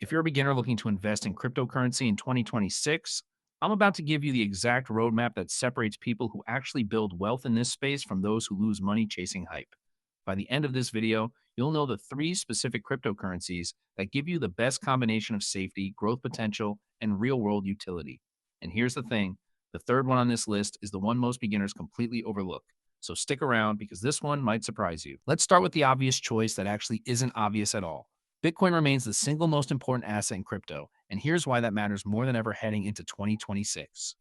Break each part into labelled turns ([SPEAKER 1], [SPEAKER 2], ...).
[SPEAKER 1] If you're a beginner looking to invest in cryptocurrency in 2026, I'm about to give you the exact roadmap that separates people who actually build wealth in this space from those who lose money chasing hype. By the end of this video, you'll know the three specific cryptocurrencies that give you the best combination of safety, growth potential, and real world utility. And here's the thing, the third one on this list is the one most beginners completely overlook. So stick around because this one might surprise you. Let's start with the obvious choice that actually isn't obvious at all. Bitcoin remains the single most important asset in crypto, and here's why that matters more than ever heading into 2026.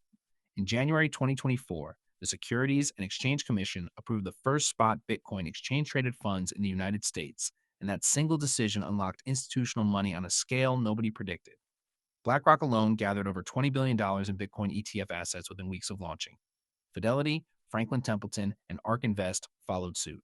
[SPEAKER 1] In January 2024, the Securities and Exchange Commission approved the first spot Bitcoin exchange traded funds in the United States, and that single decision unlocked institutional money on a scale nobody predicted. BlackRock alone gathered over $20 billion in Bitcoin ETF assets within weeks of launching. Fidelity, Franklin Templeton, and ARK Invest followed suit.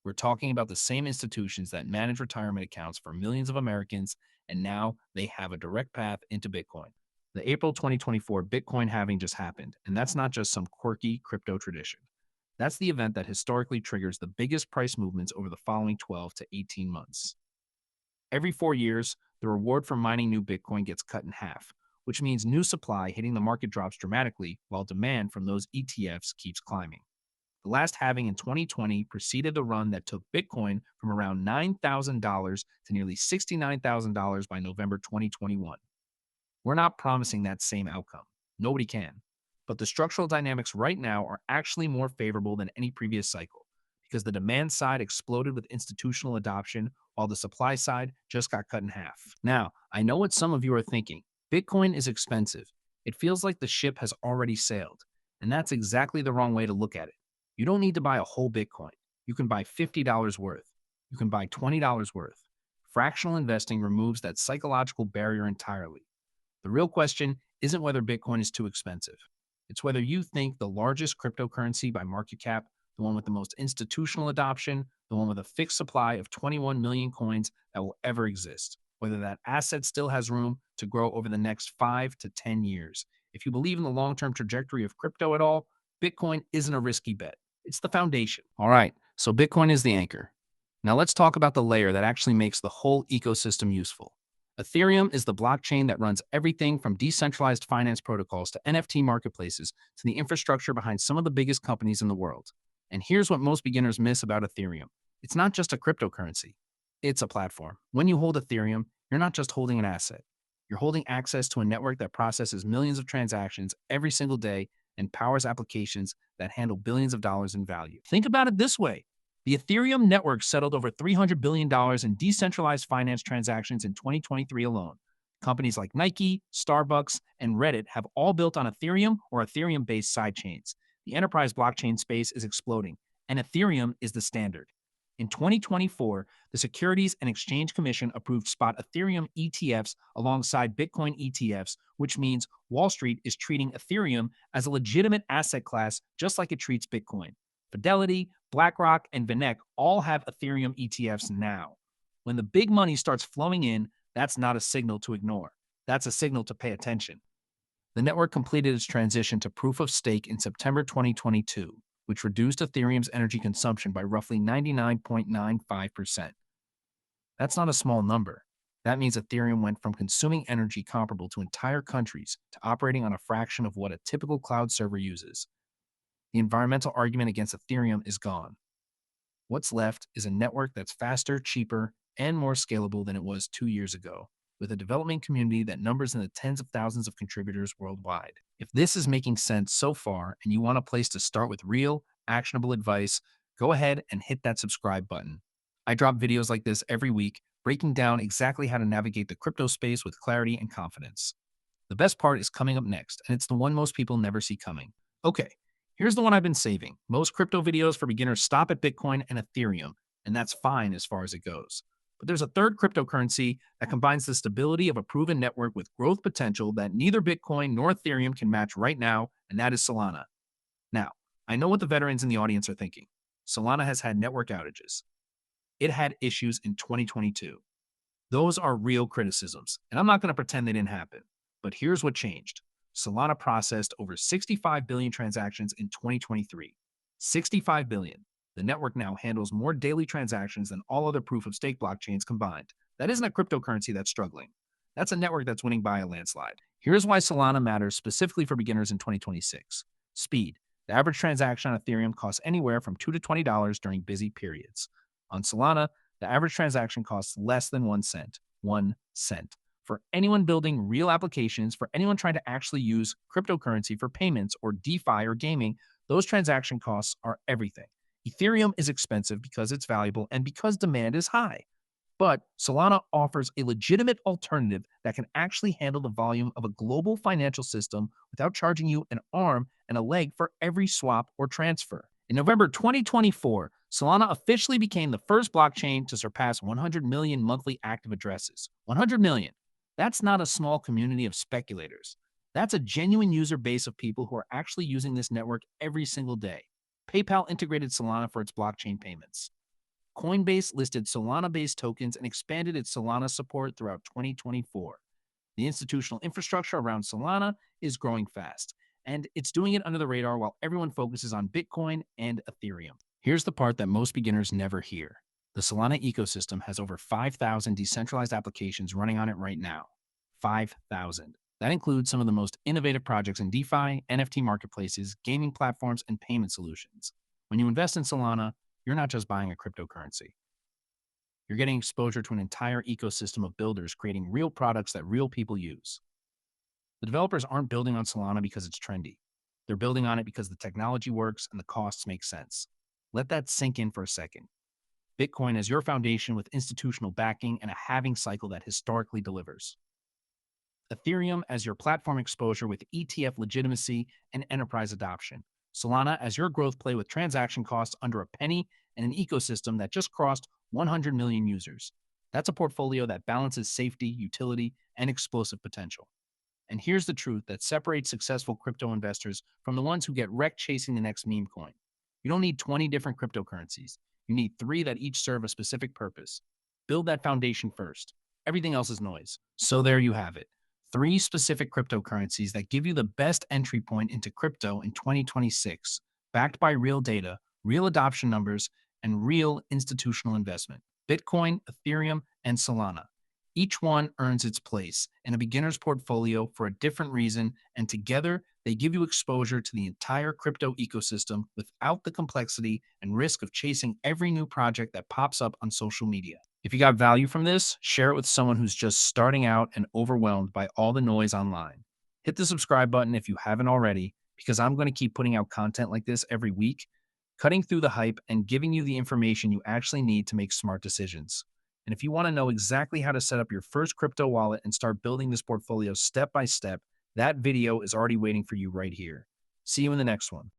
[SPEAKER 1] We're talking about the same institutions that manage retirement accounts for millions of Americans, and now they have a direct path into Bitcoin. The April 2024 Bitcoin halving just happened, and that's not just some quirky crypto tradition. That's the event that historically triggers the biggest price movements over the following 12 to 18 months. Every 4 years, the reward for mining new Bitcoin gets cut in half, which means new supply hitting the market drops dramatically while demand from those ETFs keeps climbing. The last halving in 2020 preceded a run that took Bitcoin from around $9,000 to nearly $69,000 by November 2021. We're not promising that same outcome. Nobody can. But the structural dynamics right now are actually more favorable than any previous cycle because the demand side exploded with institutional adoption while the supply side just got cut in half. Now, I know what some of you are thinking. Bitcoin is expensive. It feels like the ship has already sailed. And that's exactly the wrong way to look at it. You don't need to buy a whole Bitcoin. You can buy $50 worth. You can buy $20 worth. Fractional investing removes that psychological barrier entirely. The real question isn't whether Bitcoin is too expensive. It's whether you think the largest cryptocurrency by market cap, the one with the most institutional adoption, the one with a fixed supply of 21 million coins that will ever exist, whether that asset still has room to grow over the next 5 to 10 years. If you believe in the long-term trajectory of crypto at all, Bitcoin isn't a risky bet. It's the foundation. All right, so Bitcoin is the anchor. Now let's talk about the layer that actually makes the whole ecosystem useful. Ethereum is the blockchain that runs everything from decentralized finance protocols to NFT marketplaces to the infrastructure behind some of the biggest companies in the world. And here's what most beginners miss about Ethereum. It's not just a cryptocurrency. It's a platform. When you hold Ethereum, you're not just holding an asset. You're holding access to a network that processes millions of transactions every single day and powers applications that handle billions of dollars in value. Think about it this way. The Ethereum network settled over $300 billion in decentralized finance transactions in 2023 alone. Companies like Nike, Starbucks, and Reddit have all built on Ethereum or Ethereum-based sidechains. The enterprise blockchain space is exploding, and Ethereum is the standard. In 2024, the Securities and Exchange Commission approved spot Ethereum ETFs alongside Bitcoin ETFs, which means Wall Street is treating Ethereum as a legitimate asset class just like it treats Bitcoin. Fidelity, BlackRock, and VanEck all have Ethereum ETFs now. When the big money starts flowing in, that's not a signal to ignore. That's a signal to pay attention. The network completed its transition to proof of stake in September 2022, which reduced Ethereum's energy consumption by roughly 99.95%. That's not a small number. That means Ethereum went from consuming energy comparable to entire countries to operating on a fraction of what a typical cloud server uses. The environmental argument against Ethereum is gone. What's left is a network that's faster, cheaper, and more scalable than it was 2 years ago, with a development community that numbers in the tens of thousands of contributors worldwide. If this is making sense so far and you want a place to start with real, actionable advice, go ahead and hit that subscribe button. I drop videos like this every week, breaking down exactly how to navigate the crypto space with clarity and confidence. The best part is coming up next, and it's the one most people never see coming. Okay, here's the one I've been saving. Most crypto videos for beginners stop at Bitcoin and Ethereum, and that's fine as far as it goes. But there's a third cryptocurrency that combines the stability of a proven network with growth potential that neither Bitcoin nor Ethereum can match right now, and that is Solana. Now, I know what the veterans in the audience are thinking. Solana has had network outages. It had issues in 2022. Those are real criticisms, and I'm not going to pretend they didn't happen. But here's what changed. Solana processed over 65 billion transactions in 2023. 65 billion. The network now handles more daily transactions than all other proof-of-stake blockchains combined. That isn't a cryptocurrency that's struggling. That's a network that's winning by a landslide. Here's why Solana matters specifically for beginners in 2026. Speed. The average transaction on Ethereum costs anywhere from $2 to $20 during busy periods. On Solana, the average transaction costs less than 1 cent. 1 cent. For anyone building real applications, for anyone trying to actually use cryptocurrency for payments or DeFi or gaming, those transaction costs are everything. Ethereum is expensive because it's valuable and because demand is high. But Solana offers a legitimate alternative that can actually handle the volume of a global financial system without charging you an arm and a leg for every swap or transfer. In November 2024, Solana officially became the first blockchain to surpass 100 million monthly active addresses. 100 million. That's not a small community of speculators. That's a genuine user base of people who are actually using this network every single day. PayPal integrated Solana for its blockchain payments. Coinbase listed Solana-based tokens and expanded its Solana support throughout 2024. The institutional infrastructure around Solana is growing fast, and it's doing it under the radar while everyone focuses on Bitcoin and Ethereum. Here's the part that most beginners never hear. The Solana ecosystem has over 5,000 decentralized applications running on it right now. 5,000. That includes some of the most innovative projects in DeFi, NFT marketplaces, gaming platforms, and payment solutions. When you invest in Solana, you're not just buying a cryptocurrency. You're getting exposure to an entire ecosystem of builders creating real products that real people use. The developers aren't building on Solana because it's trendy. They're building on it because the technology works and the costs make sense. Let that sink in for a second. Bitcoin as your foundation with institutional backing and a halving cycle that historically delivers. Ethereum as your platform exposure with ETF legitimacy and enterprise adoption. Solana as your growth play with transaction costs under a penny and an ecosystem that just crossed 100 million users. That's a portfolio that balances safety, utility, and explosive potential. And here's the truth that separates successful crypto investors from the ones who get wrecked chasing the next meme coin. You don't need 20 different cryptocurrencies. You need 3 that each serve a specific purpose. Build that foundation first. Everything else is noise. So there you have it. 3 specific cryptocurrencies that give you the best entry point into crypto in 2026, backed by real data, real adoption numbers, and real institutional investment. Bitcoin, Ethereum, and Solana. Each one earns its place in a beginner's portfolio for a different reason, and together they give you exposure to the entire crypto ecosystem without the complexity and risk of chasing every new project that pops up on social media. If you got value from this, share it with someone who's just starting out and overwhelmed by all the noise online. Hit the subscribe button if you haven't already, because I'm going to keep putting out content like this every week, cutting through the hype and giving you the information you actually need to make smart decisions. And if you want to know exactly how to set up your first crypto wallet and start building this portfolio step by step, that video is already waiting for you right here. See you in the next one.